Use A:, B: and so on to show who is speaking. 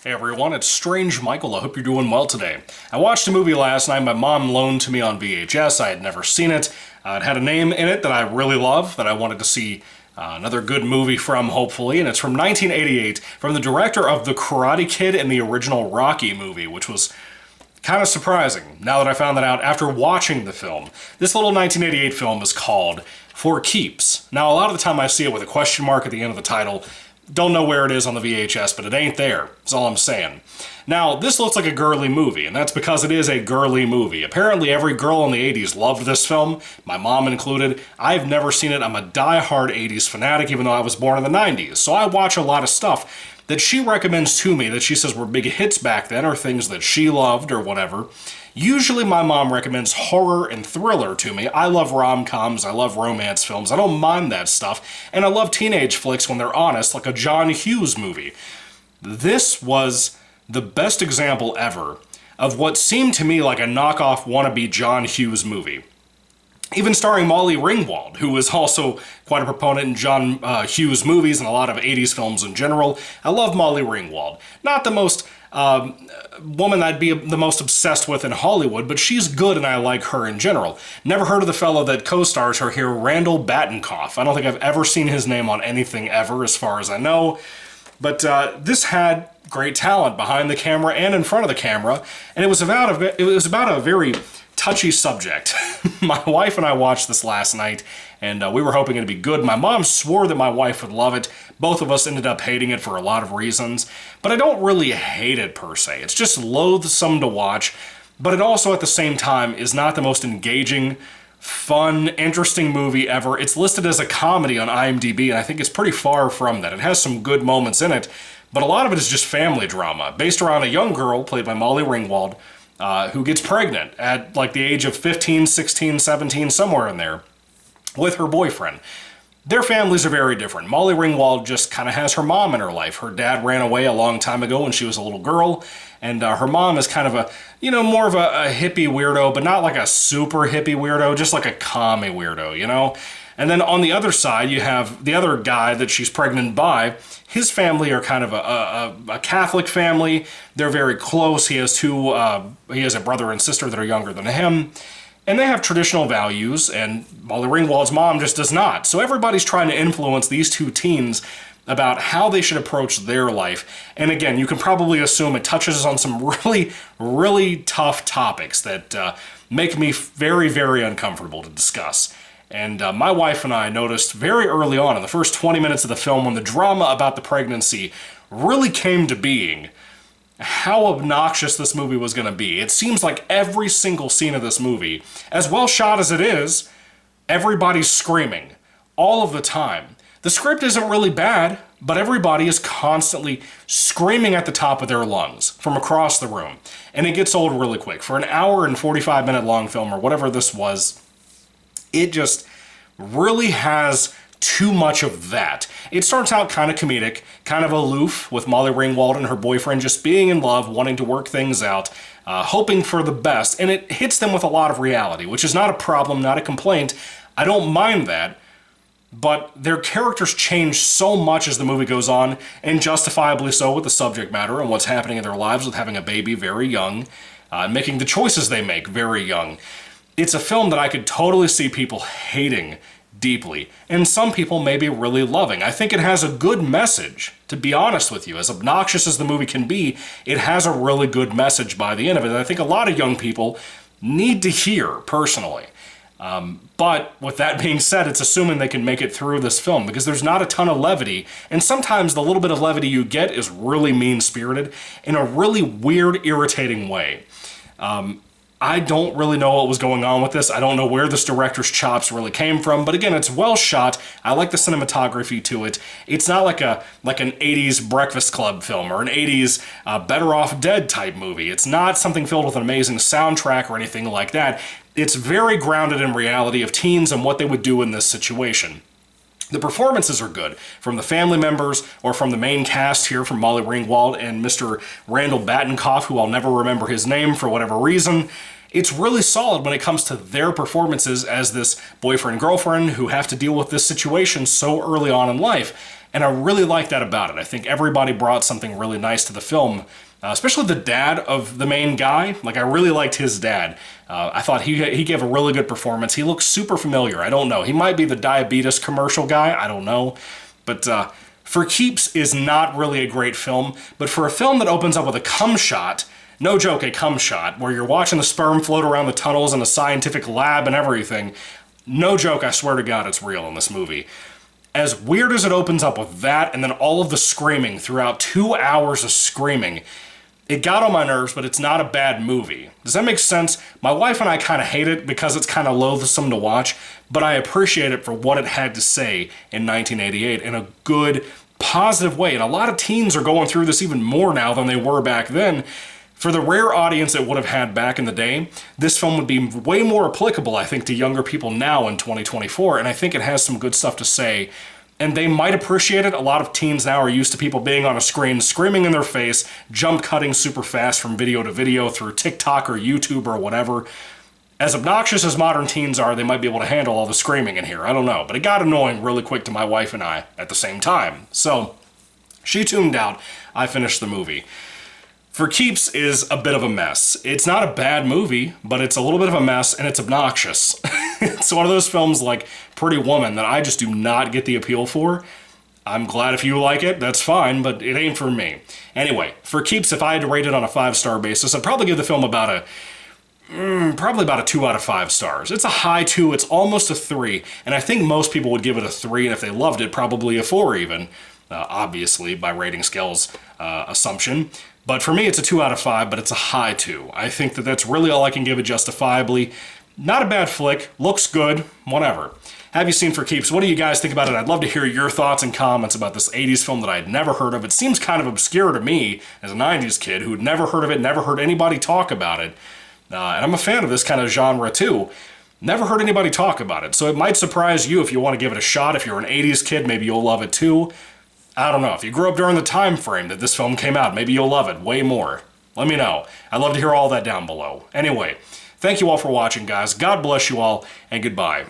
A: Hey everyone, it's Strange Michael. I hope you're doing well today. I watched a movie last night my mom loaned to me on VHS. I had never seen it. It had a name in it that I really love, that I wanted to see another good movie from, hopefully, and it's from 1988, from the director of The Karate Kid and the original Rocky movie, which was kind of surprising now that I found that out after watching the film. This little 1988 film is called For Keeps. Now, a lot of the time I see it with a question mark at the end of the title. Don't know where it is on the VHS, but it ain't there. That's all I'm saying. Now, this looks like a girly movie, and that's because it is a girly movie. Apparently, every girl in the 80s loved this film, my mom included. I've never seen it. I'm a die-hard 80s fanatic, even though I was born in the 90s. So I watch a lot of stuff that she recommends to me that she says were big hits back then, or things that she loved, or whatever. Usually my mom recommends horror and thriller to me. I love rom-coms, I love romance films, I don't mind that stuff, and I love teenage flicks when they're honest, like a John Hughes movie. This was the best example ever of what seemed to me like a knockoff wannabe John Hughes movie. Even starring Molly Ringwald, who was also quite a proponent in John Hughes movies and a lot of 80s films in general. I love Molly Ringwald. Not the most woman I'd be the most obsessed with in Hollywood, but she's good and I like her in general. Never heard of the fellow that co-stars her here, Randall Batinkoff. I don't think I've ever seen his name on anything ever, as far as I know. But this had great talent behind the camera and in front of the camera, and it was about a very touchy subject. My wife and I watched this last night, and we were hoping it'd be good. My mom swore that my wife would love it. Both of us ended up hating it for a lot of reasons, but I don't really hate it per se. It's just loathsome to watch, but it also at the same time is not the most engaging, fun, interesting movie ever. It's listed as a comedy on IMDb, and I think it's pretty far from that. It has some good moments in it, but a lot of it is just family drama, based around a young girl, played by Molly Ringwald, who gets pregnant at like the age of 15, 16, 17, somewhere in there, with her boyfriend. Their families are very different. Molly Ringwald just kind of has her mom in her life. Her dad ran away a long time ago when she was a little girl, and her mom is kind of a, more of a hippie weirdo, but not like a super hippie weirdo, just like a commie weirdo, you know? And then on the other side, you have the other guy that she's pregnant by. His family are kind of a Catholic family. They're very close. He has a brother and sister that are younger than him. And they have traditional values, and Molly Ringwald's mom just does not. So everybody's trying to influence these two teens about how they should approach their life. And again, you can probably assume it touches on some really, really tough topics that make me very, very uncomfortable to discuss. And my wife and I noticed very early on in the first 20 minutes of the film, when the drama about the pregnancy really came to being, how obnoxious this movie was going to be. It seems like every single scene of this movie, as well shot as it is, everybody's screaming all of the time. The script isn't really bad, but everybody is constantly screaming at the top of their lungs from across the room. And it gets old really quick. For an hour and 45-minute long film, or whatever this was, it just really has too much of that. It starts out kind of comedic, kind of aloof, with Molly Ringwald and her boyfriend just being in love, wanting to work things out, hoping for the best, and it hits them with a lot of reality, which is not a problem, not a complaint. I don't mind that, but their characters change so much as the movie goes on, and justifiably so with the subject matter and what's happening in their lives with having a baby very young, and making the choices they make very young. It's a film that I could totally see people hating deeply, and some people maybe really loving. I think it has a good message, to be honest with you. As obnoxious as the movie can be, it has a really good message by the end of it, and I think a lot of young people need to hear, personally. But with that being said, it's assuming they can make it through this film, because there's not a ton of levity, and sometimes the little bit of levity you get is really mean-spirited in a really weird, irritating way. I don't really know what was going on with this. I don't know where this director's chops really came from, but again, it's well shot. I like the cinematography to it. It's not like an 80s Breakfast Club film or an 80s Better Off Dead type movie. It's not something filled with an amazing soundtrack or anything like that. It's very grounded in reality of teens and what they would do in this situation. The performances are good, from the family members or from the main cast here, from Molly Ringwald and Mr. Randall Batinkoff, who I'll never remember his name for whatever reason. It's really solid when it comes to their performances as this boyfriend-girlfriend who have to deal with this situation so early on in life. And I really like that about it. I think everybody brought something really nice to the film, especially the dad of the main guy. Like, I really liked his dad. I thought he gave a really good performance. He looks super familiar. I don't know. He might be the diabetes commercial guy. I don't know. But For Keeps is not really a great film. But for a film that opens up with a cum shot, no joke, a cum shot, where you're watching the sperm float around the tunnels in a scientific lab and everything, no joke, I swear to God, it's real in this movie. As weird as it opens up with that, and then all of the screaming throughout 2 hours of screaming, it got on my nerves, but it's not a bad movie. Does that make sense? My wife and I kind of hate it because it's kind of loathsome to watch, but I appreciate it for what it had to say in 1988 in a good, positive way. And a lot of teens are going through this even more now than they were back then. For the rare audience it would have had back in the day, this film would be way more applicable, I think, to younger people now in 2024, and I think it has some good stuff to say, and they might appreciate it. A lot of teens now are used to people being on a screen, screaming in their face, jump cutting super fast from video to video through TikTok or YouTube or whatever. As obnoxious as modern teens are, they might be able to handle all the screaming in here. I don't know, but it got annoying really quick to my wife and I at the same time. So, she tuned out. I finished the movie. For Keeps is a bit of a mess. It's not a bad movie, but it's a little bit of a mess, and it's obnoxious. It's one of those films like Pretty Woman that I just do not get the appeal for. I'm glad if you like it, that's fine, but it ain't for me. Anyway, For Keeps, if I had to rate it on a 5-star basis, I'd probably give the film about a 2 out of 5 stars. It's a high 2, it's almost a 3, and I think most people would give it a 3, and if they loved it, probably a 4 even. Obviously, by rating scale's assumption. But for me, it's a 2 out of 5, but it's a high 2. I think that that's really all I can give it justifiably. Not a bad flick, looks good, whatever. Have you seen For Keeps? What do you guys think about it? I'd love to hear your thoughts and comments about this 80s film that I had never heard of. It seems kind of obscure to me as a 90s kid who had never heard of it, never heard anybody talk about it. And I'm a fan of this kind of genre too. Never heard anybody talk about it, so it might surprise you if you want to give it a shot. If you're an 80s kid, maybe you'll love it too. I don't know, if you grew up during the time frame that this film came out, maybe you'll love it way more. Let me know. I'd love to hear all that down below. Anyway, thank you all for watching, guys. God bless you all, and goodbye.